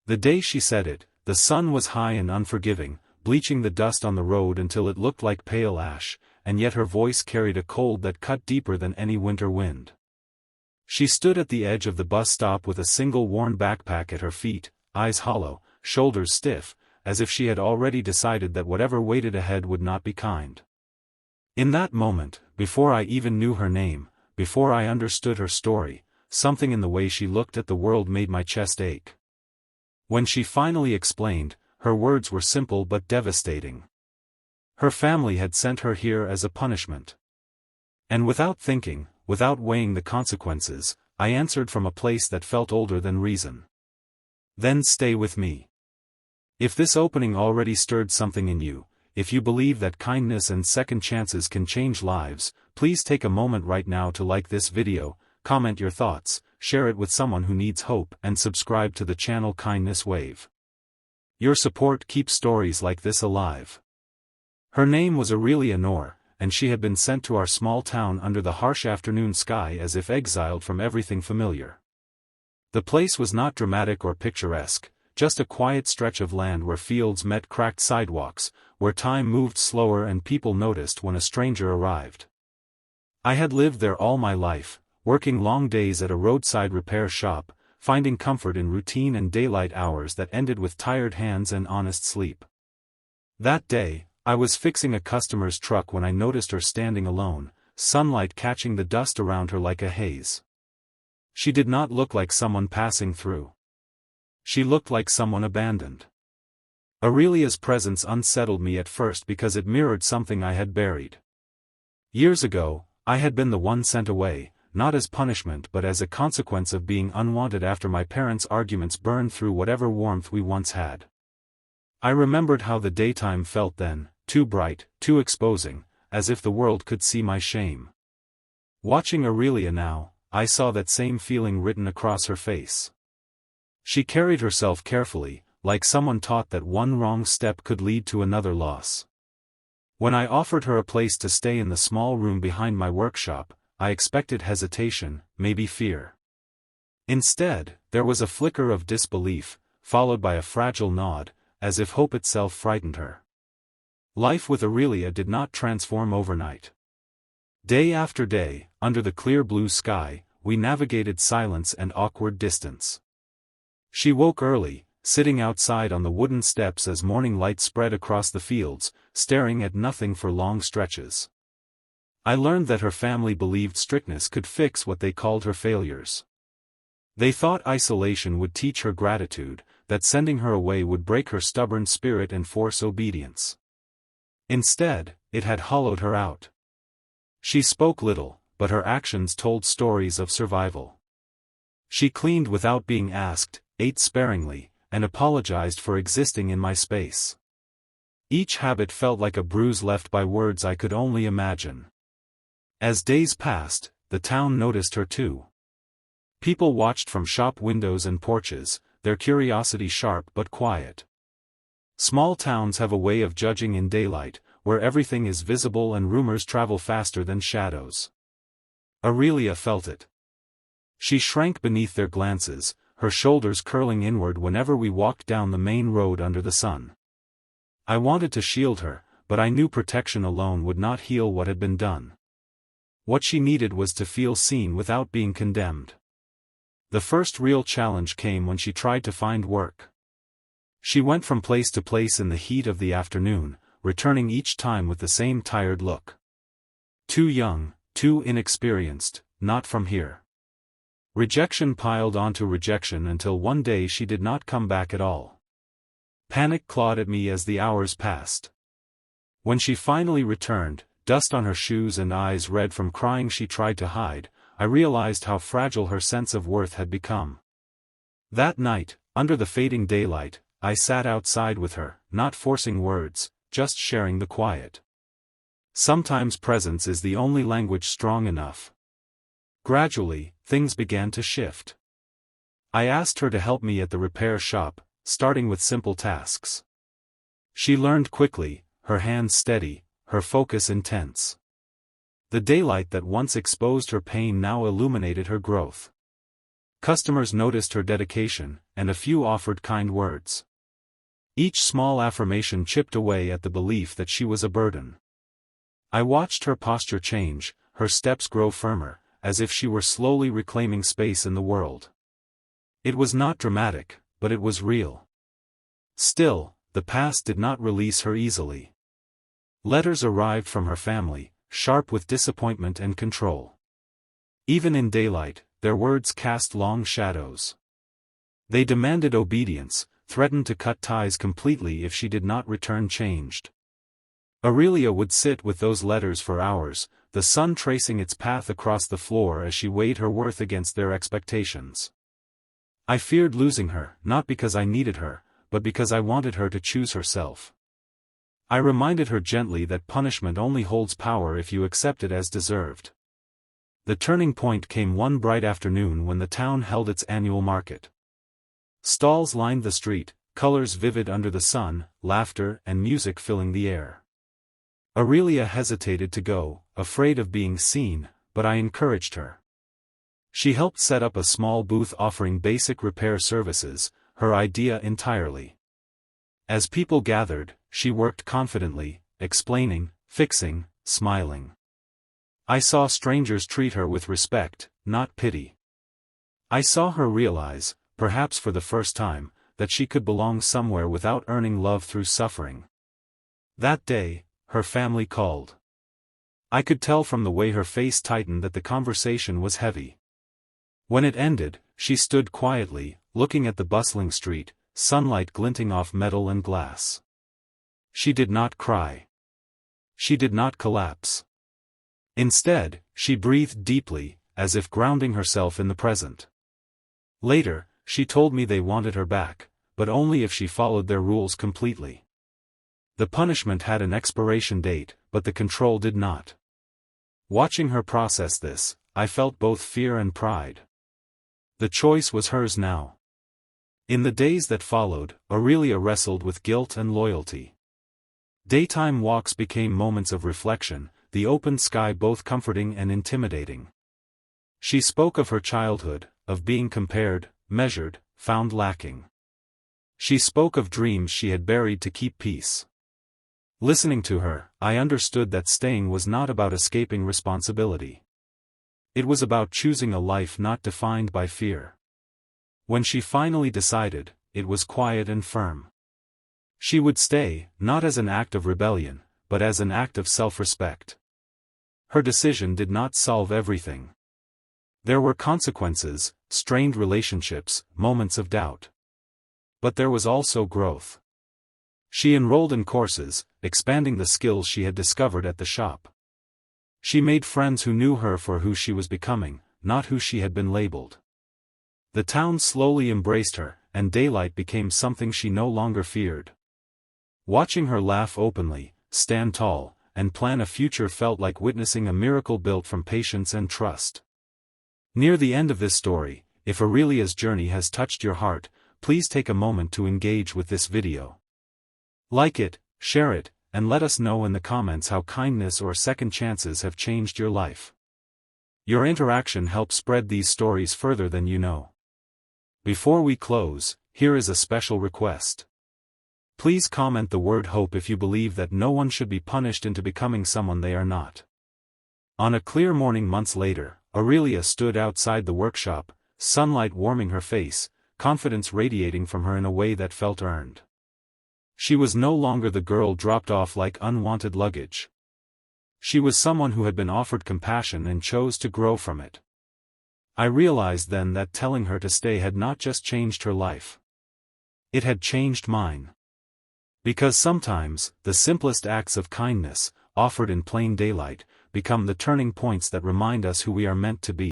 The day she said it, the sun was high and unforgiving, bleaching the dust on the road until it looked like pale ash, and yet her voice carried a cold that cut deeper than any winter wind. She stood at the edge of the bus stop with a single worn backpack at her feet, eyes hollow, shoulders stiff, as if she had already decided that whatever waited ahead would not be kind. In that moment, before I even knew her name, before I understood her story, something in the way she looked at the world made my chest ache. When she finally explained, her words were simple but devastating. Her family had sent her here as a punishment. And without thinking, without weighing the consequences, I answered from a place that felt older than reason. Then stay with me. If this opening already stirred something in you, if you believe that kindness and second chances can change lives, please take a moment right now to like this video, comment your thoughts, share it with someone who needs hope, and subscribe to the channel Kindness Wave. Your support keeps stories like this alive. Her name was Aurelia Noor, and she had been sent to our small town under the harsh afternoon sky as if exiled from everything familiar. The place was not dramatic or picturesque, just a quiet stretch of land where fields met cracked sidewalks, where time moved slower and people noticed when a stranger arrived. I had lived there all my life, working long days at a roadside repair shop, finding comfort in routine and daylight hours that ended with tired hands and honest sleep. That day, I was fixing a customer's truck when I noticed her standing alone, sunlight catching the dust around her like a haze. She did not look like someone passing through. She looked like someone abandoned. Aurelia's presence unsettled me at first because it mirrored something I had buried. Years ago, I had been the one sent away, not as punishment but as a consequence of being unwanted after my parents' arguments burned through whatever warmth we once had. I remembered how the daytime felt then, too bright, too exposing, as if the world could see my shame. Watching Aurelia now, I saw that same feeling written across her face. She carried herself carefully, like someone taught that one wrong step could lead to another loss. When I offered her a place to stay in the small room behind my workshop, I expected hesitation, maybe fear. Instead, there was a flicker of disbelief, followed by a fragile nod, as if hope itself frightened her. Life with Aurelia did not transform overnight. Day after day, under the clear blue sky, we navigated silence and awkward distance. She woke early, sitting outside on the wooden steps as morning light spread across the fields, staring at nothing for long stretches. I learned that her family believed strictness could fix what they called her failures. They thought isolation would teach her gratitude, that sending her away would break her stubborn spirit and force obedience. Instead, it had hollowed her out. She spoke little, but her actions told stories of survival. She cleaned without being asked, ate sparingly, and apologized for existing in my space. Each habit felt like a bruise left by words I could only imagine. As days passed, the town noticed her too. People watched from shop windows and porches, their curiosity sharp but quiet. Small towns have a way of judging in daylight, where everything is visible and rumors travel faster than shadows. Aurelia felt it. She shrank beneath their glances, her shoulders curling inward whenever we walked down the main road under the sun. I wanted to shield her, but I knew protection alone would not heal what had been done. What she needed was to feel seen without being condemned. The first real challenge came when she tried to find work. She went from place to place in the heat of the afternoon, returning each time with the same tired look. Too young, too inexperienced, not from here. Rejection piled onto rejection until one day she did not come back at all. Panic clawed at me as the hours passed. When she finally returned, dust on her shoes and eyes red from crying she tried to hide, I realized how fragile her sense of worth had become. That night, under the fading daylight, I sat outside with her, not forcing words, just sharing the quiet. Sometimes presence is the only language strong enough. Gradually, things began to shift. I asked her to help me at the repair shop, starting with simple tasks. She learned quickly, her hands steady, her focus intense. The daylight that once exposed her pain now illuminated her growth. Customers noticed her dedication, and a few offered kind words. Each small affirmation chipped away at the belief that she was a burden. I watched her posture change, her steps grow firmer, as if she were slowly reclaiming space in the world. It was not dramatic, but it was real. Still, the past did not release her easily. Letters arrived from her family, sharp with disappointment and control. Even in daylight, their words cast long shadows. They demanded obedience, threatened to cut ties completely if she did not return changed. Aurelia would sit with those letters for hours, the sun tracing its path across the floor as she weighed her worth against their expectations. I feared losing her, not because I needed her, but because I wanted her to choose herself. I reminded her gently that punishment only holds power if you accept it as deserved. The turning point came one bright afternoon when the town held its annual market. Stalls lined the street, colors vivid under the sun, laughter and music filling the air. Aurelia hesitated to go, afraid of being seen, but I encouraged her. She helped set up a small booth offering basic repair services, her idea entirely. As people gathered, she worked confidently, explaining, fixing, smiling. I saw strangers treat her with respect, not pity. I saw her realize, perhaps for the first time, that she could belong somewhere without earning love through suffering. That day, her family called. I could tell from the way her face tightened that the conversation was heavy. When it ended, she stood quietly, looking at the bustling street, sunlight glinting off metal and glass. She did not cry. She did not collapse. Instead, she breathed deeply, as if grounding herself in the present. Later, she told me they wanted her back, but only if she followed their rules completely. The punishment had an expiration date, but the control did not. Watching her process this, I felt both fear and pride. The choice was hers now. In the days that followed, Aurelia wrestled with guilt and loyalty. Daytime walks became moments of reflection, the open sky both comforting and intimidating. She spoke of her childhood, of being compared, measured, found lacking. She spoke of dreams she had buried to keep peace. Listening to her, I understood that staying was not about escaping responsibility. It was about choosing a life not defined by fear. When she finally decided, it was quiet and firm. She would stay, not as an act of rebellion, but as an act of self-respect. Her decision did not solve everything. There were consequences, strained relationships, moments of doubt. But there was also growth. She enrolled in courses, expanding the skills she had discovered at the shop. She made friends who knew her for who she was becoming, not who she had been labeled. The town slowly embraced her, and daylight became something she no longer feared. Watching her laugh openly, stand tall, and plan a future felt like witnessing a miracle built from patience and trust. Near the end of this story, if Aurelia's journey has touched your heart, please take a moment to engage with this video. Like it, share it, and let us know in the comments how kindness or second chances have changed your life. Your interaction helps spread these stories further than you know. Before we close, here is a special request. Please comment the word hope if you believe that no one should be punished into becoming someone they are not. On a clear morning months later, Aurelia stood outside the workshop, sunlight warming her face, confidence radiating from her in a way that felt earned. She was no longer the girl dropped off like unwanted luggage. She was someone who had been offered compassion and chose to grow from it. I realized then that telling her to stay had not just changed her life. It had changed mine. Because sometimes, the simplest acts of kindness, offered in plain daylight, become the turning points that remind us who we are meant to be.